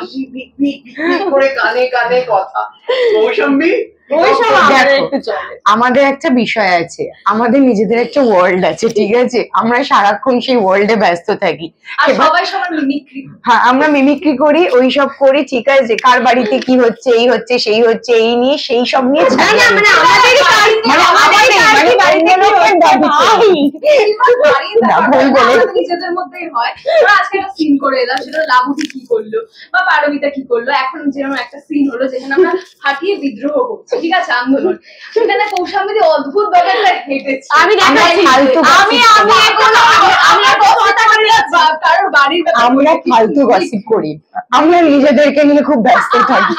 হাসি pick pick pick করে কানে কানে কথা। কৌশাম্বী আমাদের একটা বিষয় আছে, আমাদের নিজেদের একটা ওয়ার্ল্ড আছে, ঠিক আছে? আমরা সারাক্ষণ সেই ওয়ার্ল্ডে ব্যস্ত থাকি। সবাই সবার মিমিক্রি, হ্যাঁ আমরা মিমিক্রি করি, ওই সব করি, ঠিক আছে? কার বাড়িতে কি হচ্ছে, এই হচ্ছে সেই হচ্ছে, এই নিয়ে সেই সব নিয়ে নিজেদের মধ্যেই হয়। আজকে একটা সিন করে এলাম, সেটা লাবুদি কি করলো বা পারমিতা কি করলো। এখন যেরকম একটা সিন হলো যেখানে আমরা হাঁটিয়ে বিদ্রোহ করছি, ঠিক আছে, আন্দোলন, সেখানে কৌশাম্বী অদ্ভুত ব্যাপারটা হেঁটেছে। আমরা ফালতু গসিপ করি, আমরা নিজেদেরকে নিয়ে খুব ব্যস্ত থাকি।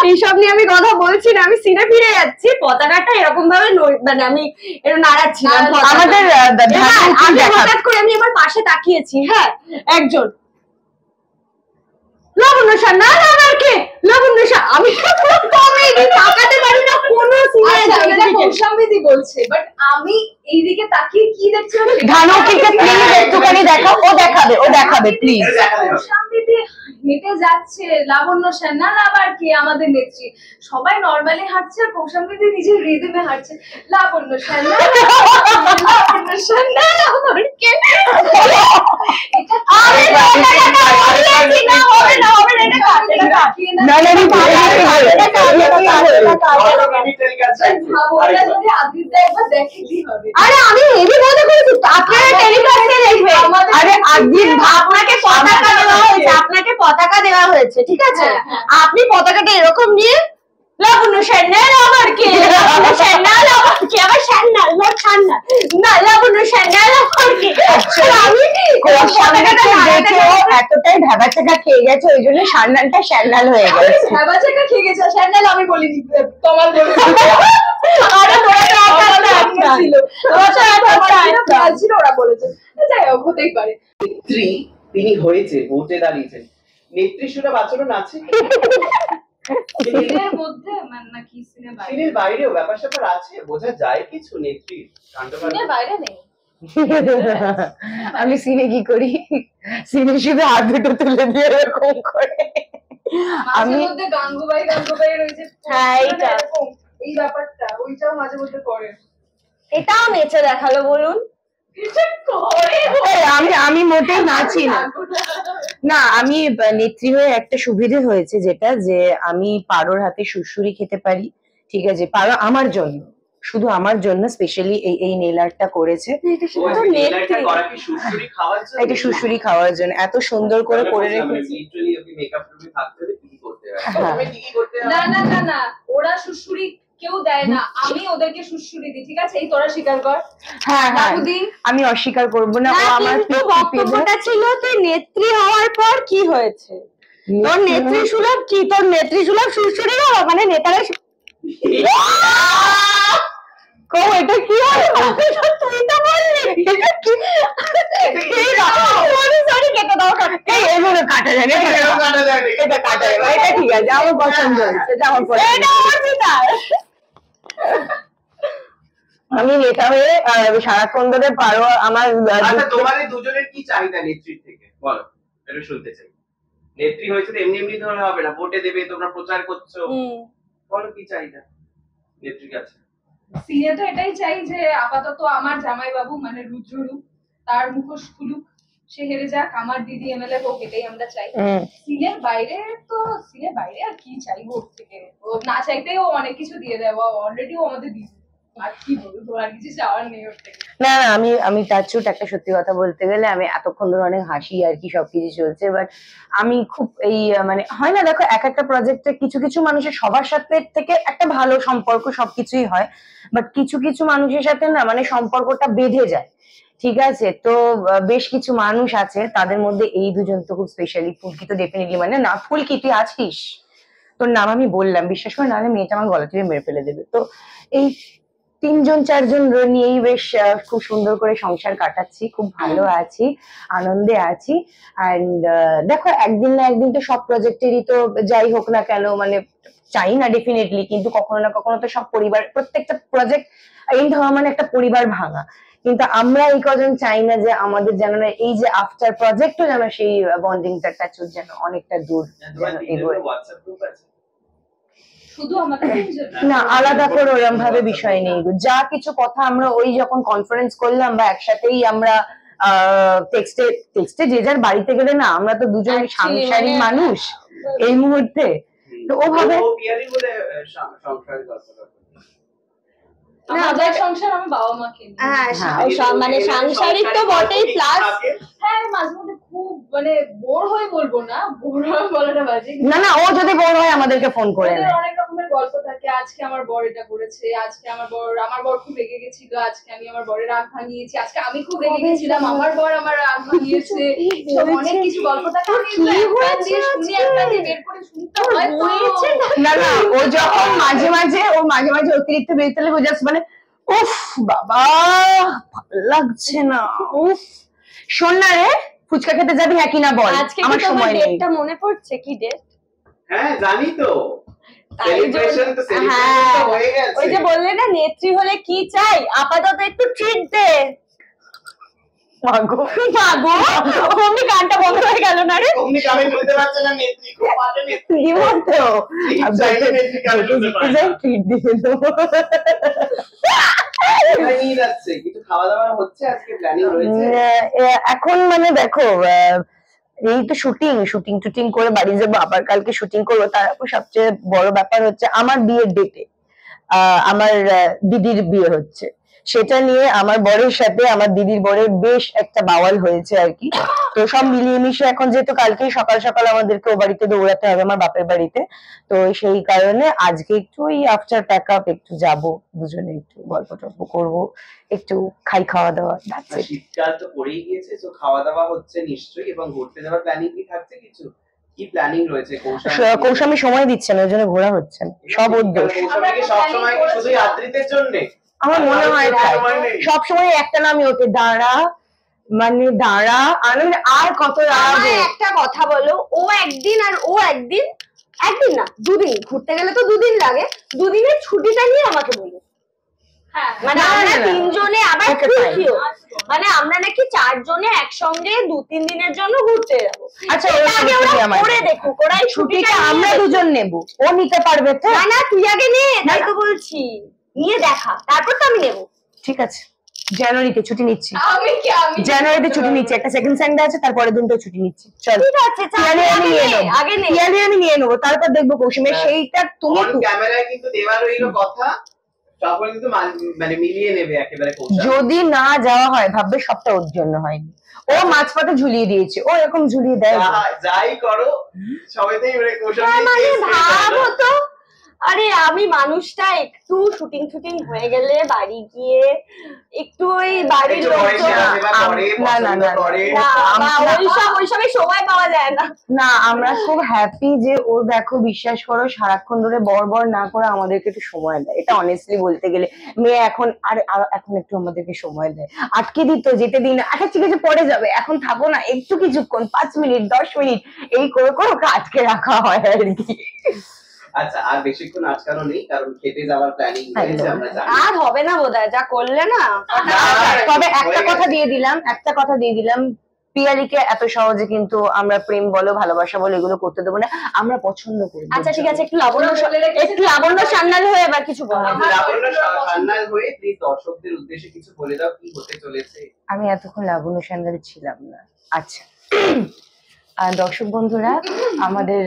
এইসব নিয়ে আমি কথা বলছি না, আমি সিনে ফিরে যাচ্ছি। পতাকাটা এরকম ভাবে মানে আমি এরকম নাড়াচ্ছিলাম, আমাদের হঠাৎ করে আমি আমার পাশে তাকিয়েছি, হ্যাঁ একজন লাবণ্য শাহ, না আমার কে লাবণ্য শাহ, আমি কমেডি তাকাতে পারি না কোনো সিনে। কৌশাম্বী বলছে, বাট আমি এইদিকে তাকিয়ে কি দেখছি, ধানকিকে প্লিজ একটুখানি দেখাও, ও দেখাবে প্লিজ। কৌশাম্বী হেঁটে যাচ্ছে, লাবণ্য সেন না আবার কে আমাদের নেত্রী, সবাই নরমালি হাঁটছে আর কৌশাম্বী নিজের রিদমে হাঁটছে, লাবণ্য সেন না লাবণ্য সেন না আমার কে। আরে আমি হেভি মজা করেছি, আপনারা টেলিকাস্টে দেখবেন। আরে আপনাকে পতাকা দেওয়া হয়েছে, আপনাকে পতাকা দেওয়া হয়েছে, ঠিক আছে? আপনি পতাকাটা এরকম নিয়ে লাবণ্য স্যান্ডাল আমার কে, লাবণ্য স্যান্ডাল আমার কে, আমার স্যান্ডাল মোট স্যান্ডাল না, লাবণ্য স্যান্ডাল আমার কে। আমি এতটাই ঢাবাচাকা খেয়ে গেছে, ওই জন্য স্যান্ডালটা স্যান্ডাল হয়ে গেছে। ঢাবাচাকা খেয়ে গেছে, স্যান্ডাল আমি বলিনি, তোমার বলেছি। আরে ছিল, ওরা বলেছে, যাই হোক হতেই পারে। নেত্রী তিনি হয়েছে, ভোটে দাঁড়িয়েছেন, নেত্রী সুলভ আচরণ আছে সিনের মধ্যে নাকি সিনের বাইরেও ব্যাপার স্যাপার আছে, বোঝা যায় কিছু নেত্রীর সিনের বাইরে নেই। আমি সিনে কি করি, সিনে শুধু হাত দুটো তুলে দিয়ে এরকম করে, আমি মধ্যে গাঙ্গুবাই রয়েছে, হ্যাঁ এইটা এই ব্যাপারটা ওইটাও মাঝে মধ্যে করে। এটাও নেচে দেখালো, বলুন আমি মোটেই নাচি না। আমি নেত্রী হয়ে একটা সুবিধে হয়েছে, যেটা যে আমি পারোর হাতে সুড়সুড়ি খেতে পারি, ঠিক আছে? পারো আমার জন্য, শুধু আমার জন্য স্পেশালি এই নেল আর্টটা করেছে, এটা সুড়সুড়ি খাওয়ার জন্য এত সুন্দর করে রেখেছে। না না না না, ওরা সুড়সুড়ি কেউ দেয় না, আমি ওদেরকে সুড়সুড়ি দিই, ঠিক আছে? এই তোরা স্বীকার কর। হ্যাঁ আমি অস্বীকার করবো না। ও আমার বক্তব্যটা ছিল তুই নেত্রী হওয়ার পর কি হয়েছে, তোর নেত্রী সুলভ কি, তোর নেত্রী সুলভ সুড়সুড়ি হওয়া মানে নেতারা এটা কি হয়? তুই তো বললি এটা কি, সরি কেটে দাও, এগুলো কাটা যায় না, এটা কাটা যাবে, এটা ঠিক আছে, আমার পছন্দ হয়েছে, এটা আমার পছন্দ। আমি নেতা হয়ে সারাক্ষণ ধরে পারো আমার। তোমাদের দুজনের কি চাহিদা নেত্রীর থেকে বলো, এটা শুনতে চাই। নেত্রী হয়েছে এমনি এমনি ধরে হবে না, ভোটে দেবে, তোমরা প্রচার করছো, বলো কি চাহিদা নেত্রীর কাছে? সিনে তো এটাই চাই যে আপাতত আমার জামাই বাবু মানে রুদ্ররূপ, তার মুখোশ খুলুক, সে হেরে যাক, আমার দিদি এমএলএ হোক, এটাই আমরা চাই। সিনের বাইরে আর কি চাইবো ওর থেকে, ও না চাইতেও অনেক কিছু দিয়ে দেবো, অলরেডি ও আমাদের দিদি, আর কি বলবো, আর কিছু চাওয়ার নেই ওর থেকে। না আমি টাচুট একটা সত্যি কথা বলতে গেলে, আমি এতক্ষণ ধরে অনেক হাসি আর কি সবকিছু চলছে, বাট আমি খুব এই মানে হয় না, দেখো এক একটা প্রজেক্টে কিছু কিছু মানুষের সবার সাথে থেকে একটা ভালো সম্পর্ক সবকিছুই হয়, বাট কিছু কিছু মানুষের সাথে না মানে সম্পর্কটা বেঁধে যায়, ঠিক আছে? তো বেশ কিছু মানুষ আছে, তাদের মধ্যে এই দুজন তো খুব স্পেশালি। ফুলকি তো ডেফিনেটলি, মানে না ফুলকি তুই আছিস, তোর নাম আমি বললাম, বিশ্বাস করে, নাহলে মেয়েটা আমার গলা থেকে মেরে ফেলে দেবে। তো এই 3-4 নিয়েই বেশ খুব সুন্দর করে সংসার কাটাচ্ছি, খুব ভালো আছি, আনন্দে আছি। অ্যান্ড দেখো একদিন না একদিন তো সব প্রজেক্টেরই তো যাই হোক না কেন মানে চাই না ডেফিনেটলি, কিন্তু কখনো না কখনো তো সব পরিবার, প্রত্যেকটা প্রজেক্ট এন্ড হওয়া মানে একটা পরিবার ভাঙা, কিন্তু আমরা এই কজন চাই না যে আমাদের যেন না এই যে আফটার প্রজেক্টও যেন সেই বন্ডিংটা টাচুর যেন অনেকটা দূর যেন এগোয়। হোয়াটসঅ্যাপ গ্রুপ আছে? শুধু আমাদের তিনজন? না, আলাদা করে ওরম ভাবে বিষয় নেই গো। যা কিছু কথা আমরা ওই যখন কনফারেন্স করলাম বা একসাথেই আমরা টেক্সটে যে যার বাড়িতে গেলে না, আমরা তো দুজন Actually, সাংসারিক মানে- মানুষ এই মুহূর্তে, তো ওভাবে ও পিয়ালির বলে সংসারের গল্প করে। আমাদের সংসার আমি বাবা মাকে নিয়ে। হ্যাঁ, হ্যাঁ, মানে সাংসারিক তো বটেই, প্লাস হ্যাঁ মাঝে মধ্যে খুব মানে বোর হয়ে বলবো না, বোর হয়ে বলাটা বাজে, না না, ও যদি বড় হয় আমাদেরকে ফোন করে ওদের নেয়। অনেক রকমের গল্প থাকে। আজকে আমার বর এটা করেছে, আজকে আমার বর খুব রেগে গেছিল, আজকে আমি আমার বরের রাগ ভাঙিয়েছি, আজকে আমি খুব রেগে গেছিলাম, আমার বর আমার রাগ ভাঙিয়েছে। সব অনেক কিছু গল্প থাকে। আমি এগুলো একটা দিয়ে শুনি, একটা দিয়ে বের করে শুনতে হয় তো। না না, ও যখন মাঝে মাঝে অতিরিক্ত বেরোতে লাগবে, জাস্ট মানে উফ বাবা ভালো লাগছে না, উফ শোন না রে, ফুচকা খেতে যাবি হ্যাঁ কিনা বল, আজকে কি আমার তোমার সময় নেই। ডেটটা মনে পড়ছে? কি ডেট? হ্যাঁ জানি তো, তাই জন্য- সেলিব্রেশন তো হ্যাঁ, হয়ে গেছে। ওই যে বললে না নেত্রী হলে কি চাই, আপাতত একটু ট্রিট দে। মাগো মাগো, অমনি গানটা বন্ধ হয়ে গেল না রে। অমনি কামে বলতে পারছে না নেত্রী, খুব বাজে নেত্রী। কি বলতো চাইলে নেত্রী কামে বলতে পারে না। ট্রিট দিয়ে দেবো। কোথায় নিয়ে যাচ্ছে? কিছু খাওয়া দাওয়া হচ্ছে আজকে, প্ল্যানিং রয়েছে? এখন মানে দেখো, এই তো শুটিং করে বাড়ি যাবো, আবার কালকে শুটিং করবো। তারপর সবচেয়ে বড় ব্যাপার হচ্ছে আমার বিয়ের ডেটে আমার দিদির বিয়ে হচ্ছে, সেটা নিয়ে আমার বরের সাথে আমার দিদির বরের বেশ একটা বাওয়াল হয়েছে আর কি। তো সব মিলিয়ে মিশে এখন যেহেতু কালকে সকাল সকাল আমাদেরকে ও বাড়িতে দৌড়াতে হবে, আমার বাপের বাড়িতে, তো সেই কারণে আজকে একটু ওই আফটার প্যাক আপ একটু যাবো, দুজনে একটু গল্প টল্প করবো, একটু খাওয়া দাওয়া। That's R it. শীতকাল তো পড়েই গিয়েছে, তো খাওয়া দাওয়া হচ্ছে নিশ্চয়ই, এবং ঘুরতে যাওয়ার প্ল্যানিং কি থাকছে কিছু? কি প্ল্যানিং রয়েছে? কৌশামী সময় দিচ্ছে না, ওই জন্য ঘোরা হচ্ছে না, সব ওর দোষ। কৌশামীকে সবসময় কি শুধুই আদ্রিতের জন্য? আমার মনে হয় তাই। সবসময় একটা নামই ওকে, দাঁড়া মানে দাঁড়া, আনন্দ আর কত আমার দাঁড়াবো। একটা কথা বলো, ও একদিন আর ও একদিন, একদিন না দুদিন, ঘুরতে গেলে তো দুদিন লাগে, দুদিনের ছুটিটা নিয়ে আমাকে বলো। হ্যাঁ মানে না, আমরা না, না। তিনজনে আবার Okay, খুশিও, মানে আমরা নাকি চারজনে একসঙ্গে 2-3 দিনের জন্য ঘুরতে যাবো। আচ্ছা, এটা আগে ওরা আমার করে দেখুক, ওরা এই ছুটিটা ছুটিটা আমরা দুজন নেব, ও নিতে পারবে তো? না না, তুই আগে নে, তাই তো বলছি, নিয়ে দেখা, তারপর তো আমি নেবো। ঠিক আছে, জানুয়ারিতে ছুটি নিচ্ছি, আমি জানুয়ারিতে ছুটি নিচ্ছি, একটা সেকেন্ড সানডে আছে, তারপরে দিনটা ছুটি নিচ্ছি। চল ঠিক আছে, পিয়ালি আমি নিয়ে নেবো, আগে নে। পিয়ালি আমি নিয়ে নেবো, তারপর দেখবো কৌশিমের হ্যাঁ। সেইটা তুমি অন ক্যামেরায় কিন্তু দেওয়া রইল কথা, সকলে কিন্তু মানে মিলিয়ে নেবে একেবারে কৌশল। যদি না যাওয়া হয় ভাববে সবটা ওর জন্য হয়নি, ও মাঝপথে ঝুলিয়ে দিয়েছে, ও এরকম ঝুলিয়ে দেয় না। যাই করো সবাইতেই মানে কৌশল হ্যাঁ, মানে নিয়ে ভাবো তো, আরে আমি মানুষটা একটু শুটিং হয়ে গেলে বাড়ি গিয়ে একটু ওই বাড়ির একটু বয়সে লোকজন, সেবা করে, না, না, পছন্দ না, করে। না, আমরা- ওইসবে সময় পাওয়া যায় না। না, আমরা খুব হ্যাপি যে ওর দেখো, বিশ্বাস করো সারাক্ষণ ধরে বর না করে আমাদেরকে একটু সময় দেয়, এটা অনেস্টলি বলতে গেলে মেয়ে এখন আর এখন একটু আমাদেরকে সময় দেয়। আটকে দিত, যেতে দিন, আচ্ছা ঠিক আছে পরে যাবে, এখন থাকো না একটু, কিছুক্ষণ 5 মিনিট 10 মিনিট এই করে করে ওকে আটকে রাখা হয় আর কি। আচ্ছা, আর বেশিক্ষণ আজকালও নেই, কারণ খেতে যাওয়ার প্ল্যানিং রয়েছে, আমরা জানি। আর হবে না বোধহয়, যা করলে না। তবে একটা কথা দিয়ে দিলাম, পিয়ালিকে এত সহজে কিন্তু আমরা প্রেম বলো ভালোবাসা বলো এগুলো করতে দেবো না, আমরা পছন্দ করি। আচ্ছা ঠিক আছে, একটু লাবণ্য সান্যাল হয়ে এবার কিছু বলো। লাবণ্য সান্যাল হয়ে প্লিজ দর্শকদের উদ্দেশ্যে কিছু বলে দাও, কি হতে চলেছে। আমি এতক্ষণ লাবণ্য সান্যাল ছিলাম না। আচ্ছা, দর্শক বন্ধুরা, আমাদের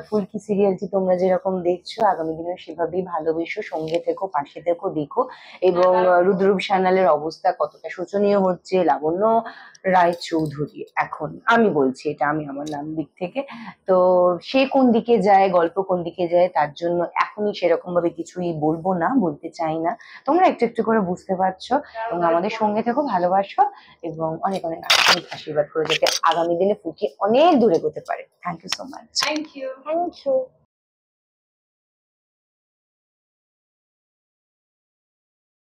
ফুলকি সিরিয়ালটি তোমরা যেরকম দেখছো আগামী দিনে সেভাবেই ভালোবেসো, সঙ্গে থেকো, পাশে থেকো, দেখো। এবং রুদ্ররূপ সান্যালের অবস্থা কতটা শোচনীয় হচ্ছে, লাবণ্য রায় চৌধুরী, এখন আমি বলছি এটা আমি আমার নাম দিক থেকে, তো সে কোন দিকে যায়, গল্প কোন দিকে যায়, তার জন্য এখনই সেরকম ভাবে কিছুই বলবো না, বলতে চাই না, তোমরা একটু একটু করে বুঝতে পারছো, এবং আমাদের সঙ্গে থেকো, ভালোবাসো, এবং অনেক অনেক আশীর্বাদ করে যাতে আগামী দিনে ফুলকি অনেক দূরে এগোতে পারে। Thank you so much. Thank you. Thank you.